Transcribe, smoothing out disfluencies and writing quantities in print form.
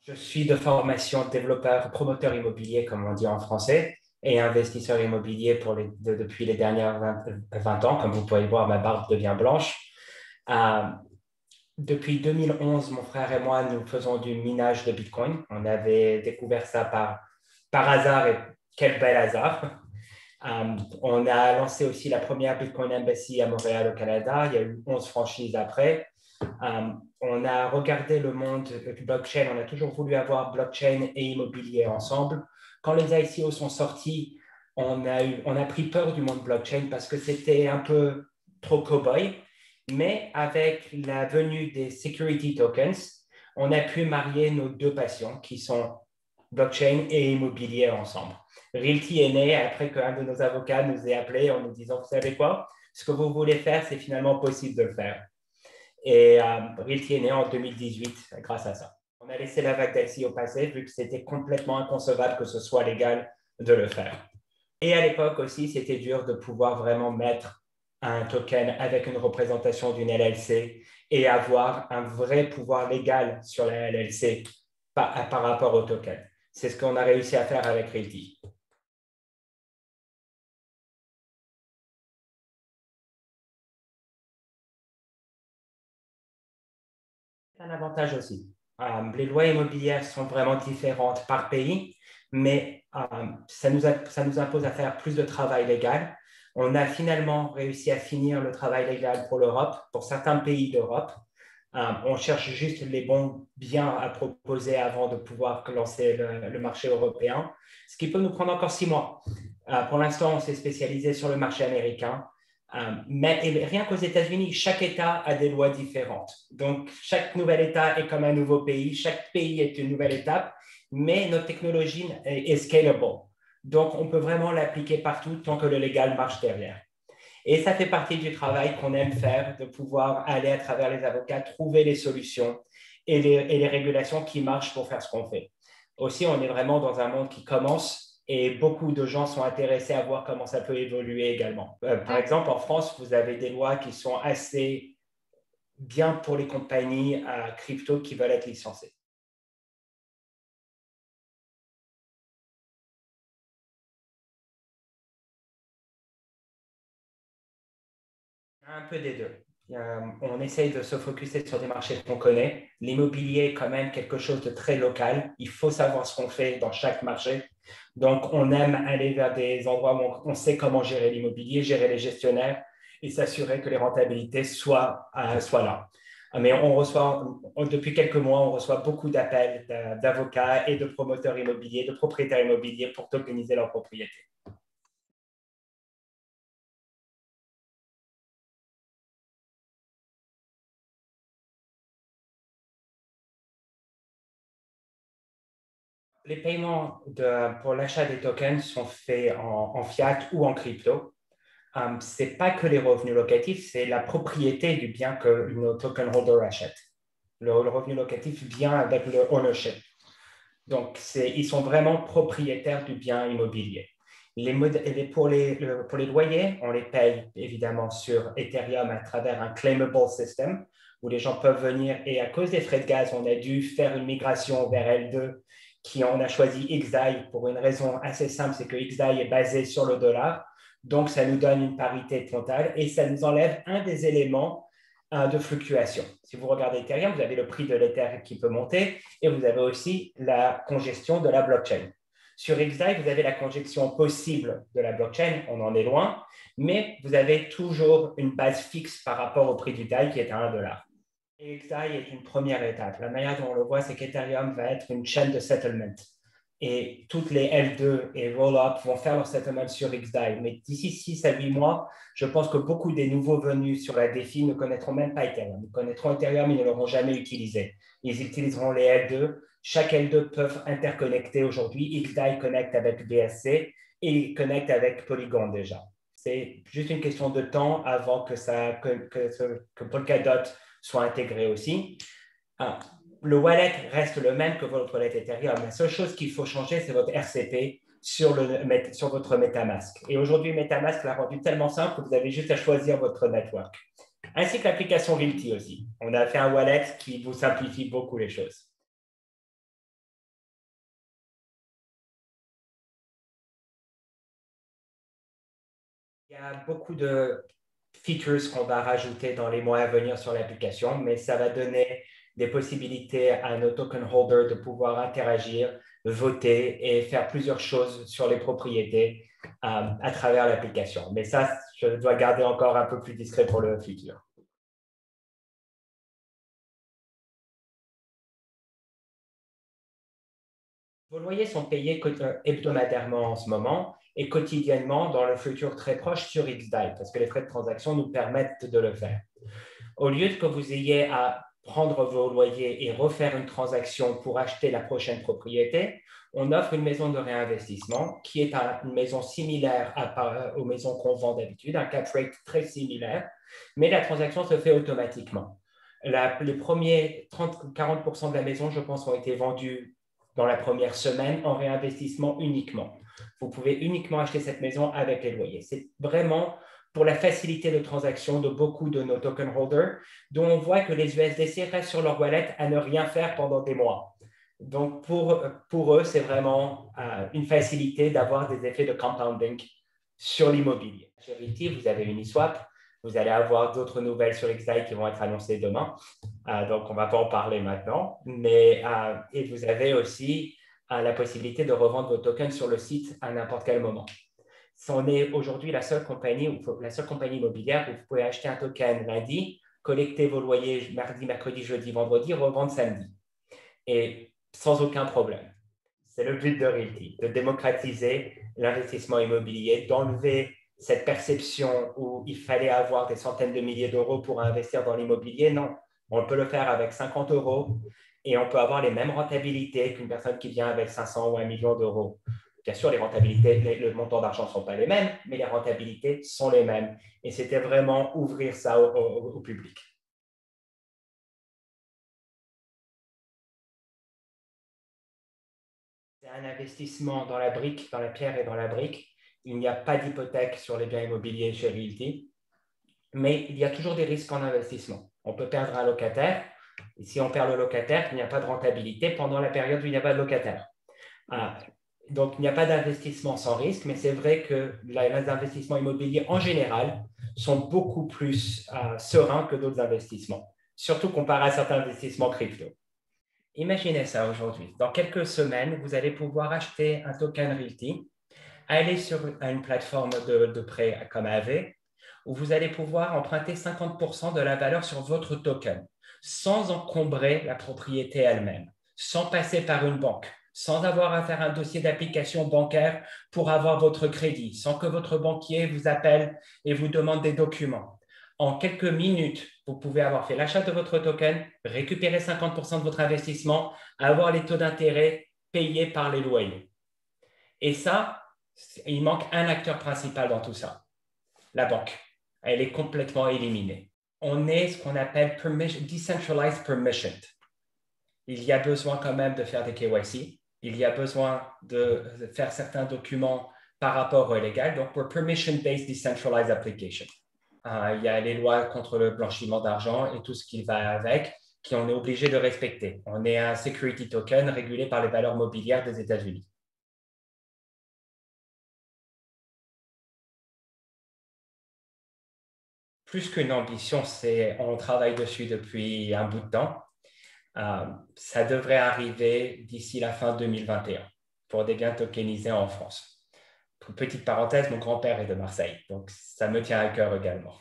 Je suis de formation développeur, promoteur immobilier, comme on dit en français, et investisseur immobilier depuis les dernières 20 ans. Comme vous pouvez le voir, ma barbe devient blanche. Euh, Depuis 2011, mon frère et moi, nous faisons du minage de Bitcoin. On avait découvert ça par hasard et quel bel hasard. On a lancé aussi la première Bitcoin Embassy à Montréal, au Canada. Il y a eu 11 franchises après. On a regardé le monde du blockchain. On a toujours voulu avoir blockchain et immobilier ensemble. Quand les ICO sont sortis, on a pris peur du monde blockchain parce que c'était un peu trop cow-boy. Mais avec la venue des security tokens, on a pu marier nos deux passions qui sont blockchain et immobilier ensemble. Realty est né après qu'un de nos avocats nous ait appelé en nous disant, vous savez quoi, ce que vous voulez faire, c'est finalement possible de le faire. Et Realty est né en 2018 grâce à ça. On a laissé la vague d'IC au passé vu que c'était complètement inconcevable que ce soit légal de le faire. Et à l'époque aussi, c'était dur de pouvoir vraiment mettre un token avec une représentation d'une LLC et avoir un vrai pouvoir légal sur la LLC par rapport au token. C'est ce qu'on a réussi à faire avec Realty. C'est un avantage aussi. Les lois immobilières sont vraiment différentes par pays, mais ça nous impose à faire plus de travail légal. On a finalement réussi à finir le travail légal pour l'Europe, pour certains pays d'Europe. On cherche juste les bons biens à proposer avant de pouvoir lancer le marché européen, ce qui peut nous prendre encore 6 mois. Pour l'instant, on s'est spécialisé sur le marché américain. Mais rien qu'aux États-Unis, chaque État a des lois différentes. Donc, chaque nouvel État est comme un nouveau pays. Chaque pays est une nouvelle étape, mais notre technologie est scalable. Donc, on peut vraiment l'appliquer partout tant que le légal marche derrière. Et ça fait partie du travail qu'on aime faire, de pouvoir aller à travers les avocats, trouver les solutions et les régulations qui marchent pour faire ce qu'on fait. Aussi, on est vraiment dans un monde qui commence et beaucoup de gens sont intéressés à voir comment ça peut évoluer également. Par exemple, en France, vous avez des lois qui sont assez bien pour les compagnies crypto qui veulent être licenciées. Un peu des deux. On essaye de se focuser sur des marchés qu'on connaît. L'immobilier est quand même quelque chose de très local. Il faut savoir ce qu'on fait dans chaque marché. Donc, on aime aller vers des endroits où on sait comment gérer l'immobilier, gérer les gestionnaires et s'assurer que les rentabilités soient là. Mais depuis quelques mois, on reçoit beaucoup d'appels d'avocats et de promoteurs immobiliers, de propriétaires immobiliers pour tokeniser leur propriété. Les paiements pour l'achat des tokens sont faits en fiat ou en crypto. Ce n'est pas que les revenus locatifs, c'est la propriété du bien que le token holder achète. Le revenu locatif vient avec le ownership. Donc, ils sont vraiment propriétaires du bien immobilier. Pour les loyers, on les paye évidemment sur Ethereum à travers un claimable system où les gens peuvent venir et à cause des frais de gaz, on a dû faire une migration vers L2 on a choisi XDAI pour une raison assez simple, c'est que XDAI est basé sur le dollar. Donc, ça nous donne une parité totale et ça nous enlève un des éléments de fluctuation. Si vous regardez Ethereum, vous avez le prix de l'Ether qui peut monter et vous avez aussi la congestion de la blockchain. Sur XDAI, vous avez la congestion possible de la blockchain, on en est loin, mais vous avez toujours une base fixe par rapport au prix du DAI qui est à 1 dollar. Et XDAI est une première étape. La manière dont on le voit, c'est qu'Ethereum va être une chaîne de settlement. Et toutes les L2 et Rollup vont faire leur settlement sur XDAI. Mais d'ici 6 à 8 mois, je pense que beaucoup des nouveaux venus sur la défi ne connaîtront même pas Ethereum. Ils connaîtront Ethereum, ils ne l'auront jamais utilisé. Ils utiliseront les L2. Chaque L2 peuvent interconnecter aujourd'hui. XDAI connecte avec BSC et il connecte avec Polygon déjà. C'est juste une question de temps avant que Polkadot soit intégré aussi. Ah, le wallet reste le même que votre wallet Ethereum. La seule chose qu'il faut changer, c'est votre RCP sur votre MetaMask. Et aujourd'hui, MetaMask l'a rendu tellement simple que vous avez juste à choisir votre network. Ainsi que l'application Realty aussi. On a fait un wallet qui vous simplifie beaucoup les choses. a beaucoup de features qu'on va rajouter dans les mois à venir sur l'application, mais ça va donner des possibilités à nos token holders de pouvoir interagir, voter et faire plusieurs choses sur les propriétés à travers l'application. Mais ça, je dois garder encore un peu plus discret pour le futur. Vos loyers sont payés hebdomadairement en ce moment et quotidiennement dans le futur très proche sur XDAI, parce que les frais de transaction nous permettent de le faire. Au lieu que vous ayez à prendre vos loyers et refaire une transaction pour acheter la prochaine propriété, on offre une maison de réinvestissement qui est une maison similaire aux maisons qu'on vend d'habitude, un cap rate très similaire, mais la transaction se fait automatiquement. Les premiers 30-40% de la maison, je pense, ont été vendus dans la première semaine en réinvestissement uniquement. Vous pouvez uniquement acheter cette maison avec les loyers. C'est vraiment pour la facilité de transaction de beaucoup de nos token holders, dont on voit que les USDC restent sur leur wallet à ne rien faire pendant des mois. Donc, pour eux, c'est vraiment une facilité d'avoir des effets de compounding sur l'immobilier. Chez Realty, vous avez Uniswap, vous allez avoir d'autres nouvelles sur XDAI qui vont être annoncées demain. Donc, on ne va pas en parler maintenant. Et vous avez aussi la possibilité de revendre vos tokens sur le site à n'importe quel moment. On est aujourd'hui la seule compagnie immobilière où vous pouvez acheter un token lundi, collecter vos loyers mardi, mercredi, jeudi, vendredi, revendre samedi. Et sans aucun problème. C'est le but de Realty, de démocratiser l'investissement immobilier, d'enlever cette perception où il fallait avoir des centaines de milliers d'euros pour investir dans l'immobilier. Non, on peut le faire avec 50 euros et on peut avoir les mêmes rentabilités qu'une personne qui vient avec 500 ou 1 million d'euros. Bien sûr, les rentabilités, le montant d'argent ne sont pas les mêmes, mais les rentabilités sont les mêmes. Et c'était vraiment ouvrir ça au public. C'est un investissement dans la brique, dans la pierre et dans la brique. Il n'y a pas d'hypothèque sur les biens immobiliers chez Realty, mais il y a toujours des risques en investissement. On peut perdre un locataire, et si on perd le locataire, il n'y a pas de rentabilité pendant la période où il n'y a pas de locataire. Donc, il n'y a pas d'investissement sans risque, mais c'est vrai que les investissements immobiliers en général sont beaucoup plus sereins que d'autres investissements, surtout comparé à certains investissements crypto. Imaginez ça aujourd'hui. Dans quelques semaines, vous allez pouvoir acheter un token Realty, aller sur une plateforme de prêt comme AV, où vous allez pouvoir emprunter 50% de la valeur sur votre token, sans encombrer la propriété elle-même, sans passer par une banque, sans avoir à faire un dossier d'application bancaire pour avoir votre crédit, sans que votre banquier vous appelle et vous demande des documents. En quelques minutes, vous pouvez avoir fait l'achat de votre token, récupérer 50% de votre investissement, avoir les taux d'intérêt payés par les loyers. Et ça, il manque un acteur principal dans tout ça, la banque. Elle est complètement éliminée. On est ce qu'on appelle decentralized permissioned. Il y a besoin quand même de faire des KYC. Il y a besoin de faire certains documents par rapport au légal. Donc, pour permission-based decentralized application. Il y a les lois contre le blanchiment d'argent et tout ce qui va avec, qu'on est obligé de respecter. On est un security token régulé par les valeurs mobilières des États-Unis. Plus qu'une ambition, on travaille dessus depuis un bout de temps. Ça devrait arriver d'ici la fin 2021 pour des biens tokenisés en France. Pour petite parenthèse, mon grand-père est de Marseille, donc ça me tient à cœur également.